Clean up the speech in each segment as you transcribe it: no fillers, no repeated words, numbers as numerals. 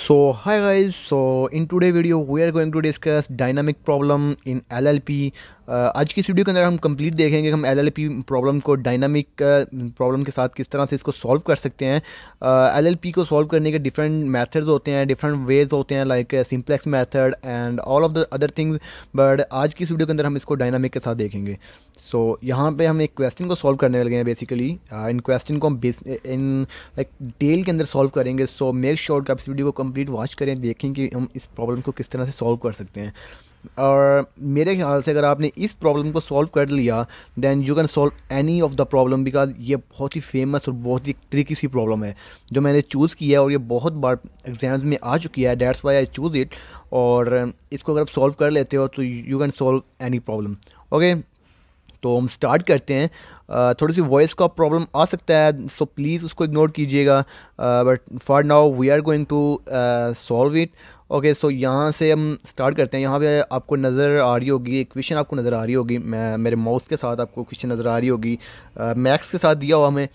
So hi guys, so in today video we are going to discuss dynamic problem in LLP। आज की इस video के अंदर हम कंप्लीट देखेंगे हम LLP प्रॉब्लम को डायनामिक प्रॉब्लम के साथ किस तरह से इसको सॉल्व कर सकते हैं। LLP को सॉल्व करने के डिफरेंट मेथड्स होते हैं, डिफरेंट वेज होते हैं, like simplex method and all of the other things, but आज की इस वीडियो के अंदर हम इसको डायनामिक के साथ देखेंगे। सो यहाँ पे हम एक क्वेश्चन को सॉल्व करने लगे हैं बेसिकली। इन क्वेश्चन को हम इन लाइक डिटेल के अंदर सॉल्व करेंगे। सो मेक श्योर कि आप इस वीडियो को कंप्लीट वॉच करें, देखें कि हम इस प्रॉब्लम को किस तरह से सॉल्व कर सकते हैं। और मेरे ख्याल से अगर आपने इस प्रॉब्लम को सॉल्व कर लिया then you can solve any of the problem, because ये बहुत ही फेमस और बहुत ही ट्रिकी सी प्रॉब्लम है जो मैंने चूज़ किया है और ये बहुत बार एग्जाम्स में आ चुकी है। That's why I choose it. और इसको अगर आप सॉल्व कर लेते हो तो you can solve any problem. Okay, तो हम स्टार्ट करते हैं। थोड़ी सी वॉइस का प्रॉब्लम आ सकता है, सो प्लीज़ उसको इग्नोर कीजिएगा, but for now we are going to solve it. Okay, so यहाँ से हम स्टार्ट करते हैं। यहाँ पे आपको नज़र आ रही होगी क्वेश्चन, आपको नज़र आ रही होगी, मैं मेरे माउस के साथ आपको क्वेश्चन नज़र आ रही होगी, मैक्स के साथ दिया हुआ हमें।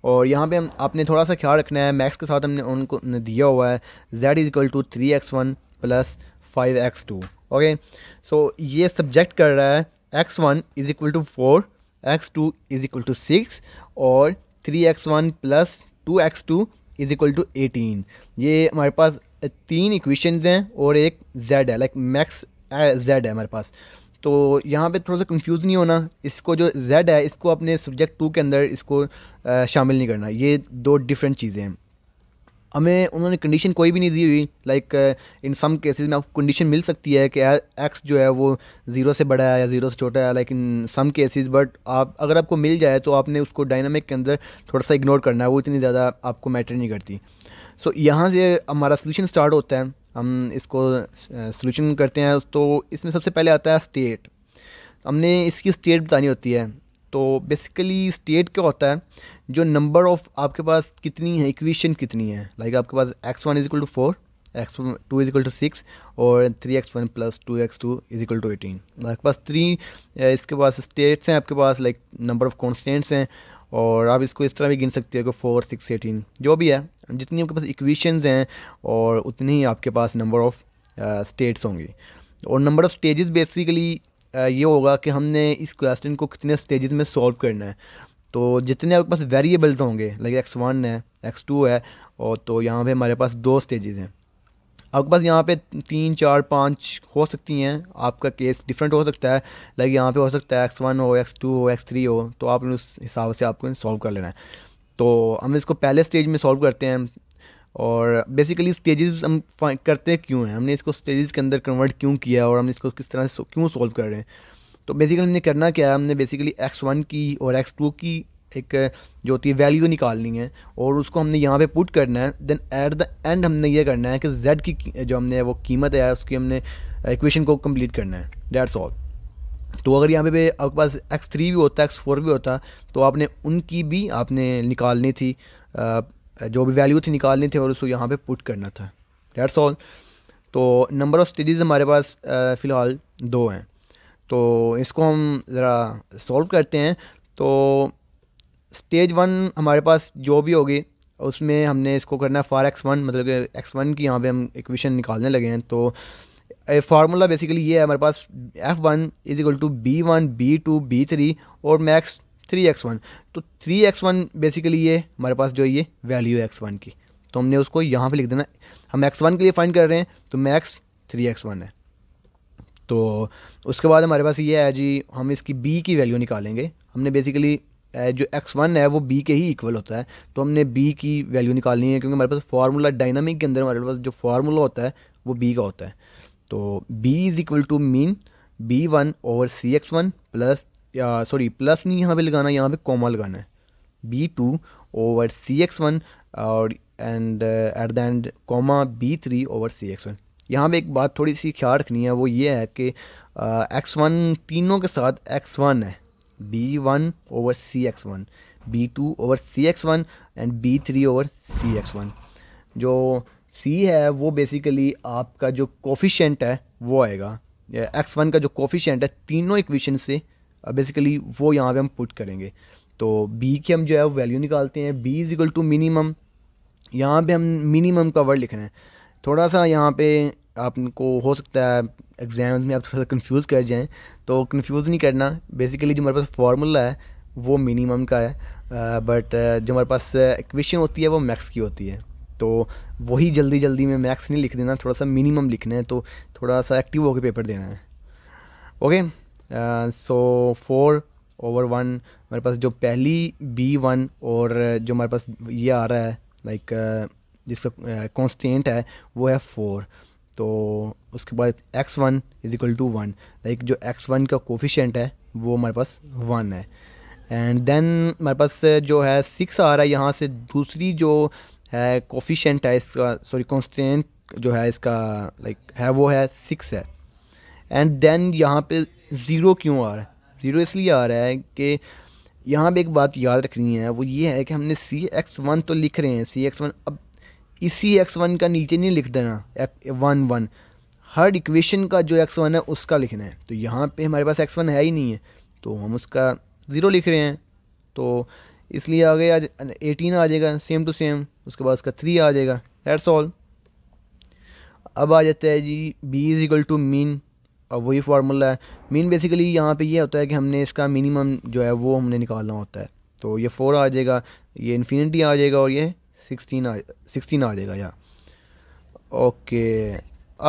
और यहाँ पे हम आपने थोड़ा सा ख्याल रखना है, मैक्स के साथ हमने उनको दिया हुआ है z is equal to 3x1 plus 5x2। Okay, so ये सब्जेक्ट कर रहा है x1 is equal to 4, x2 is equal to 6 और 3x1 plus 2x2 is equal to 18। ये हमारे पास तीन इक्वेशंस हैं और एक z है, लाइक मैक्स z है हमारे पास। तो यहाँ पे थोड़ा सा कंफ्यूज नहीं होना, इसको जो z है इसको अपने सब्जेक्ट 2 के अंदर इसको शामिल नहीं करना, ये दो डिफरेंट चीज़ें हैं। हमें उन्होंने कंडीशन कोई भी नहीं दी हुई, लाइक इन सम केसेस में आपको कंडीशन मिल सकती है कि एक्स जो है वो 0 से बड़ा है या 0 से छोटा है, like in some cases, but आप अगर आपको मिल जाए तो आपने उसको डायनामिक के अंदर थोड़ा सा इग्नोर करना है, वो इतनी ज़्यादा आपको मैटर नहीं करती। सो यहाँ से हमारा सोल्यूशन स्टार्ट होता है, हम इसको सोल्यूशन करते हैं। तो इसमें सबसे पहले आता है स्टेट, हमने इसकी स्टेट बतानी होती है। तो बेसिकली स्टेट क्या होता है, जो नंबर ऑफ़ आपके पास कितनी है, इक्वेशन कितनी है, लाइक आपके पास x1 is equal to 4, x2 is equal to 6 और 3x1 plus 2x2 is equal to 18। आपके पास इसके पास स्टेट्स हैं आपके पास, लाइक नंबर ऑफ़ कॉन्स्टेंट्स हैं। और आप इसको इस तरह भी गिन सकते हो कि 4, 6, 18 जो भी है, जितनी आपके पास इक्वेशंस हैं और उतनी ही आपके पास नंबर ऑफ़ स्टेट्स होंगी। और नंबर ऑफ़ स्टेजेस बेसिकली ये होगा कि हमने इस क्वेश्चन को कितने स्टेजेस में सॉल्व करना है। तो जितने आपके पास वेरिएबल्स होंगे, लाइक x1 है, x2 है, और तो यहाँ पे हमारे पास 2 स्टेजेस हैं। आपके पास यहाँ पे 3, 4, 5 हो सकती हैं, आपका केस डिफरेंट हो सकता है, लाइक यहाँ पे हो सकता है x1 हो, x2 हो, x3 हो, तो आप उस हिसाब से आपको सॉल्व कर लेना है। तो हम इसको पहले स्टेज में सॉल्व करते हैं। और बेसिकली स्टेजेस हम करते क्यों हैं, हमने इसको स्टेजेस के अंदर कन्वर्ट क्यों किया और हम इसको किस तरह से क्यों सॉल्व कर रहे हैं। तो बेसिकली हमने करना क्या है, हमने बेसिकली x1 की और x2 की एक जो होती है वैल्यू निकालनी है और उसको हमने यहाँ पे पुट करना है। देन एट द एंड हमने ये करना है कि z की जो हमने वो कीमत है उसकी हमने इक्वेशन को कंप्लीट करना है, दैट्स ऑल। तो अगर यहाँ पे आपके पास x3 भी होता, x4 भी होता, तो आपने उनकी भी आपने निकालनी थी, जो भी वैल्यू थी निकालनी थी और उसको यहाँ पे पुट करना था, दैट्स ऑल। तो नंबर ऑफ़ स्टेजेस हमारे पास फ़िलहाल 2 हैं। तो इसको हम ज़रा सॉल्व करते हैं। तो स्टेज 1 हमारे पास जो भी होगी उसमें हमने इसको करना है फॉर x1, मतलब कि x1 की यहाँ पे हम इक्वेशन निकालने लगे हैं। तो फार्मूला बेसिकली ये है हमारे पास, f1 is equal to b1 b2 b3 और मैक्स 3x1। तो 3x1 बेसिकली ये हमारे पास जो ये वैल्यू है x1 की, तो हमने उसको यहाँ पे लिख देना। हम x1 के लिए फाइंड कर रहे हैं तो मैक्स 3x1 है। तो उसके बाद हमारे पास ये है जी, हम इसकी b की वैल्यू निकालेंगे। हमने बेसिकली जो x1 है वो b के ही इक्वल होता है, तो हमने b की वैल्यू निकालनी है, क्योंकि हमारे पास फार्मूला डायनामिक के अंदर हमारे पास जो फार्मूला होता है वो b का होता है। तो b is equal to mean b1 over cx1 plus, sorry plus नहीं यहाँ पे लगाना, यहाँ पे कॉमा लगाना है, b2 ओवर cx1 और and at the end comma b3 over cx1। यहाँ पे एक बात थोड़ी सी ख्याल रखनी है, वो ये है कि x1 तीनों के साथ x1 है, b1 over cx1, b2 over cx1 and b3 over cx1। जो c है वो बेसिकली आपका जो कोफिशिएंट है वो आएगा, x1 का जो कोफिशिएंट है तीनों इक्वेशन से बेसिकली वो यहाँ पे हम पुट करेंगे। तो b की हम जो है वैल्यू निकालते हैं, b is equal to minimum, यहाँ पे हम मिनिमम का वर्ड लिखना है, थोड़ा सा यहाँ पे आपको हो सकता है एग्जाम्स में आप थोड़ा सा कंफ्यूज कर जाएं, तो कंफ्यूज नहीं करना। बेसिकली जो हमारे पास फार्मूला है वो मिनिमम का है, बट जो हमारे पास इक्वेशन होती है वो मैक्स की होती है। तो वही जल्दी जल्दी में मैक्स नहीं लिख देना, थोड़ा सा मिनिमम लिखना है, तो थोड़ा सा एक्टिव होकर पेपर देना है। ओके, सो 4/1 हमारे पास जो पहली B1 और जो हमारे पास ये आ रहा है लाइक जिसका कांस्टेंट है वो है 4। तो उसके बाद x1 = 1, लाइक जो x1 का कोफिशेंट है वो हमारे पास 1 है। एंड देन हमारे पास जो है 6 आ रहा है यहाँ से, दूसरी जो है कोफिशेंट है इसका, सॉरी कांस्टेंट जो है इसका लाइक है वो है 6 है। एंड देन यहाँ पे ज़ीरो क्यों आ रहा है? ज़ीरो इसलिए आ रहा है कि यहाँ पे एक बात याद रखनी है, वो ये है कि हमने CX1 तो लिख रहे हैं CX1, अब इसी x1 का नीचे नहीं लिख देना 1 हर इक्वेशन का जो x1 है उसका लिखना है। तो यहाँ पे हमारे पास x1 है ही नहीं है तो हम उसका 0 लिख रहे हैं, तो इसलिए आ गया 18 आ जाएगा सेम टू सेम। उसके बाद उसका 3 आ जाएगा, दैट्स ऑल। अब आ जाता है जी B = मीन। अब वही फार्मूला है, मीन बेसिकली यहाँ पे ये होता है कि हमने इसका मिनिमम जो है वो हमने निकालना होता है। तो ये 4 आ जाएगा, ये इन्फिनिटी आ जाएगा और ये 16 आ जाएगा या ओके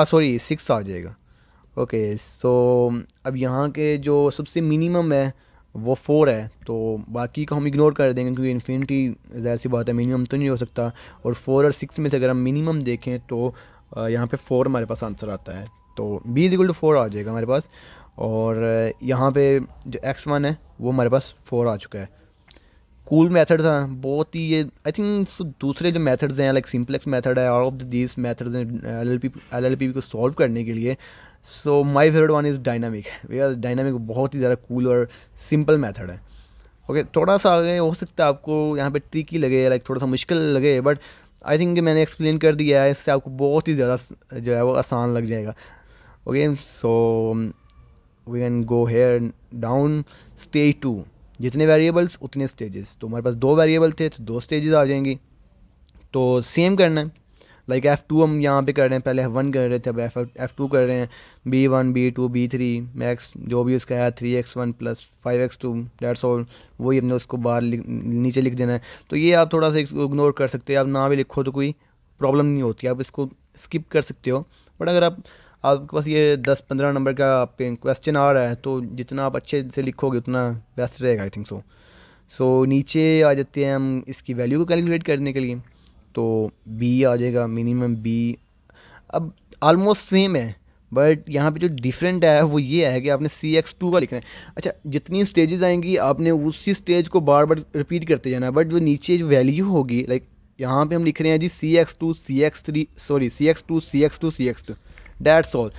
सॉरी 6 आ जाएगा। ओके, सो अब यहाँ के जो सबसे मिनिमम है वो 4 है, तो बाकी को हम इग्नोर कर देंगे क्योंकि इन्फिनिटी ज़ाहिर सी बात है मिनिमम तो नहीं हो सकता। और 4 और 6 में से अगर हम मिनिमम देखें तो यहाँ पे 4 हमारे पास आंसर आता है, तो B = 4 आ जाएगा हमारे पास। और यहाँ पे जो x1 है वो हमारे पास 4 आ चुका है। कूल मेथड था बहुत ही ये, आई थिंक दूसरे जो मेथड्स हैं लाइक सिंपलेक्स मेथड है, all of these methods LLP को सॉल्व करने के लिए। So my favourite one is dynamic, because dynamic बहुत ही ज़्यादा कूल और सिंपल मेथड है। ओके, थोड़ा सा आगे हो सकता है आपको यहाँ पे ट्रिकी लगे, लाइक थोड़ा सा मुश्किल लगे, बट आई थिंक मैंने एक्सप्लेन कर दिया है, इससे आपको बहुत ही ज़्यादा जो है वो आसान लग जाएगा। Okay, so we can go here down stage 2। जितने वेरिएबल्स उतने स्टेजेस, तो हमारे पास 2 वेरिएबल थे तो 2 स्टेजेस आ जाएंगी। तो सेम करना है, लाइक F2 हम यहाँ पे कर रहे हैं, पहले F1 कर रहे थे, अब F2 कर रहे हैं। B1 B2 B3 मैक्स जो भी उसका है 3x1 + 5x2 दैट्स ऑल, वही हमने उसको बाहर नीचे लिख देना है। तो ये आप थोड़ा सा इग्नोर कर सकते हैं, आप ना भी लिखो तो कोई प्रॉब्लम नहीं होती, आप इसको स्किप कर सकते हो। बट अगर आपके पास ये 10-15 नंबर का क्वेश्चन आ रहा है तो जितना आप अच्छे से लिखोगे उतना बेस्ट रहेगा, आई थिंक सो। सो नीचे आ जाते हैं हम इसकी वैल्यू को कैलकुलेट करने के लिए, तो B आ जाएगा मिनिमम B। अब ऑलमोस्ट सेम है, बट यहाँ पे जो डिफरेंट है वो ये है कि आपने CX2 का लिखना है। अच्छा, जितनी स्टेजेस आएंगी आपने उसी स्टेज को बार बार रिपीट करते जाना है, बट जो नीचे जो वैल्यू होगी लाइक यहाँ पे हम लिख रहे हैं जी CX2 CX3 sorry CX2 CX2 CX2 that's all.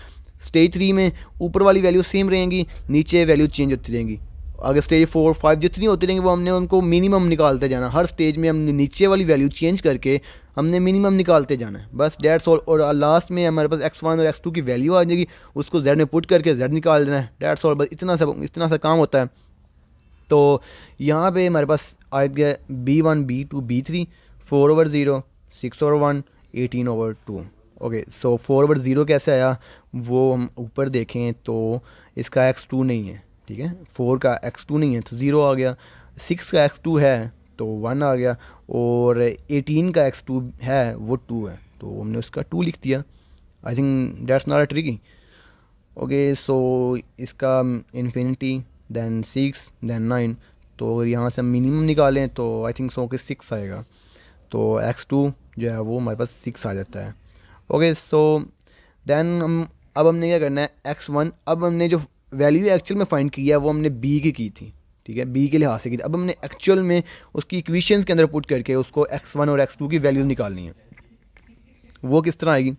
Stage 3 में ऊपर वाली वैल्यू सेम रहेंगी, नीचे वैल्यू चेंज होती रहेंगी। अगर स्टेज 4 5 जितनी होती रहेंगी वो हमने उनको मिनिमम निकालते जाना, हर स्टेज में हमने नीचे वाली वैल्यू चेंज करके हमने मिनिमम निकालते जाना है, बस दैट्स ऑल। और लास्ट में हमारे पास x1 और x2 की वैल्यू आ जाएगी, उसको z में पुट करके z निकाल देना है, दैट्स ऑल। बस इतना सा काम होता है। तो यहाँ पे हमारे पास आ गया B1 B2 B3 4/0 6/1 18/2। ओके, सो 4/0 कैसे आया वो हम ऊपर देखें तो इसका x2 नहीं है, ठीक है, 4 का x2 नहीं है तो 0 आ गया, 6 का x2 है तो 1 आ गया, और 18 का x2 है वो 2 है तो हमने उसका 2 लिख दिया। I think that's not a tricky. Okay, so इसका इन्फिनिटी देन 6 देन 9, तो यहाँ से हम मिनिमम निकालें तो आई थिंक सो कि 6 आएगा, तो x2 जो है वो हमारे पास 6 आ जाता है। ओके, सो देन अब हमने क्या करना है x1, अब हमने जो वैल्यू एक्चुअल में फाइंड किया है वो हमने B की थी, ठीक है, B के लिहाज से की थी। अब हमने एक्चुअल में उसकी इक्वेशंस के अंदर पुट करके उसको x1 और x2 की वैल्यू निकालनी है। वो किस तरह आएगी,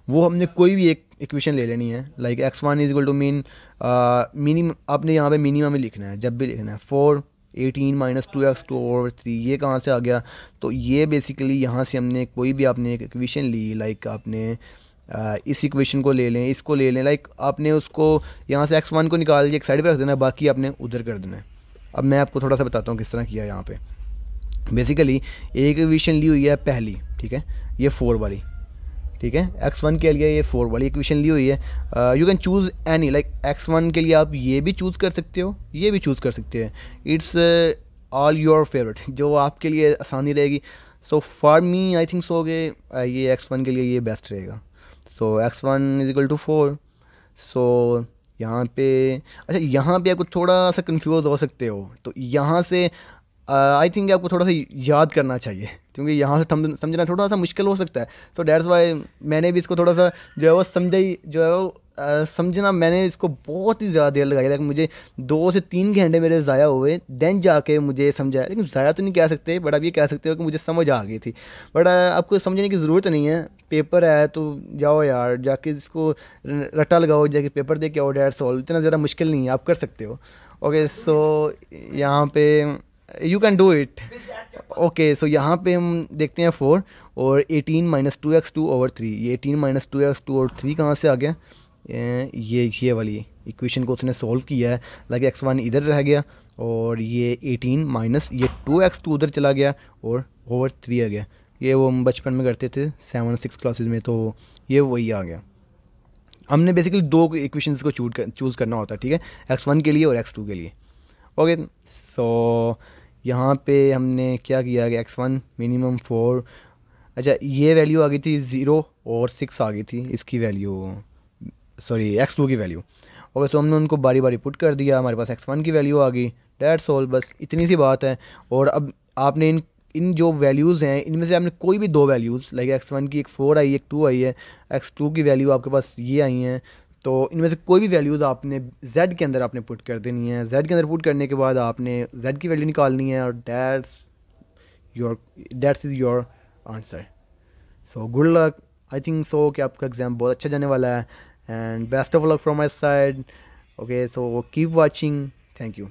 वो हमने कोई भी एक इक्वेशन ले लेनी है, लाइक x1 = मीन मिनिमम, आपने यहाँ पे मिनिमम ही लिखना है जब भी लिखना है। 4 18 - 2x2/3 ये कहाँ से आ गया, तो ये बेसिकली यहाँ से हमने कोई भी आपने एक इक्वेशन ली, लाइक आपने इस इक्वेशन को ले लें, इसको ले लें, लाइक आपने उसको यहाँ से x1 को निकाल के एक साइड पे रख देना है, बाकी आपने उधर कर देना है। अब मैं आपको थोड़ा सा बताता हूँ किस तरह किया यहाँ पे। बेसिकली एक इक्वेशन ली हुई है पहली, ठीक है, ये 4 वाली, ठीक है। x1 के लिए ये 4 वाली इक्वेशन ली हुई है। You can choose any, like x1 के लिए आप ये भी चूज़ कर सकते हो, ये भी चूज़ कर सकते हैं। इट्स ऑल योर फेवरेट, जो आपके लिए आसानी रहेगी। So for me I think so के ये x1 के लिए ये बेस्ट रहेगा। सो x1 इज इक्वल टू 4। सो यहाँ पे, अच्छा यहाँ पे आपको थोड़ा सा कंफ्यूज हो सकते हो, तो यहाँ से आई थिंक आपको थोड़ा सा याद करना चाहिए, क्योंकि यहाँ से समझना थोड़ा सा मुश्किल हो सकता है। सो डैट्स वाई मैंने भी इसको थोड़ा सा जो है वो समझा ही, जो है वो समझना, मैंने इसको बहुत ही ज़्यादा देर लगाई, लाइक मुझे 2 से 3 घंटे मेरे ज़ाया हुए, देन जाके मुझे समझा। लेकिन ज़ाया तो नहीं कह सकते, बट आप ये कह सकते हो कि मुझे समझ आ गई थी। बट आपको समझने की ज़रूरत नहीं है, पेपर है तो जाओ यार, जाके इसको रट्टा लगाओ, जाके पेपर दे के आओ, डैट्स ऑल। इतना ज़्यादा मुश्किल नहीं है, आप कर सकते हो। ओके, सो यहाँ पे you can do it. Okay, so यहाँ पे हम देखते हैं 4 और 18 - 2x2/3। ये 18 - 2x2/3 कहाँ से आ गया? ये वाली इक्वेशन को उसने सॉल्व किया है। लाइक x1 इधर रह गया और ये 18 माइनस ये 2x2 उधर चला गया और ओवर 3 आ गया। ये वो हम बचपन में करते थे 7 6 क्लासेस में, तो ये वही आ गया। हमने बेसिकली 2 इक्वेशंस को चूज़ करना होता है, ठीक है, x1 के लिए और x2 के लिए। ओके, सो यहाँ पे हमने क्या किया कि x1 मिनिमम 4, अच्छा ये वैल्यू आ गई थी 0 और 6 आ गई थी इसकी वैल्यू, सॉरी x2 की वैल्यू। ओके, तो हमने उनको बारी बारी पुट कर दिया, हमारे पास x1 की वैल्यू आ गई। डैट्स ऑल, बस इतनी सी बात है। और अब आपने इन जो वैल्यूज़ हैं, इनमें से आपने कोई भी 2 वैल्यूज़, लाइक x1 की एक 4 आई, एक 2 आई है, x2 की वैल्यू आपके पास ये आई हैं, तो इनमें से कोई भी वैल्यूज़ आपने z के अंदर आपने पुट कर देनी है। z के अंदर पुट करने के बाद आपने z की वैल्यू निकालनी है, और that's is your answer. So good luck. I think so कि आपका एग्ज़ाम बहुत अच्छा जाने वाला है, and best of luck from my side. Okay, so keep watching, thank you.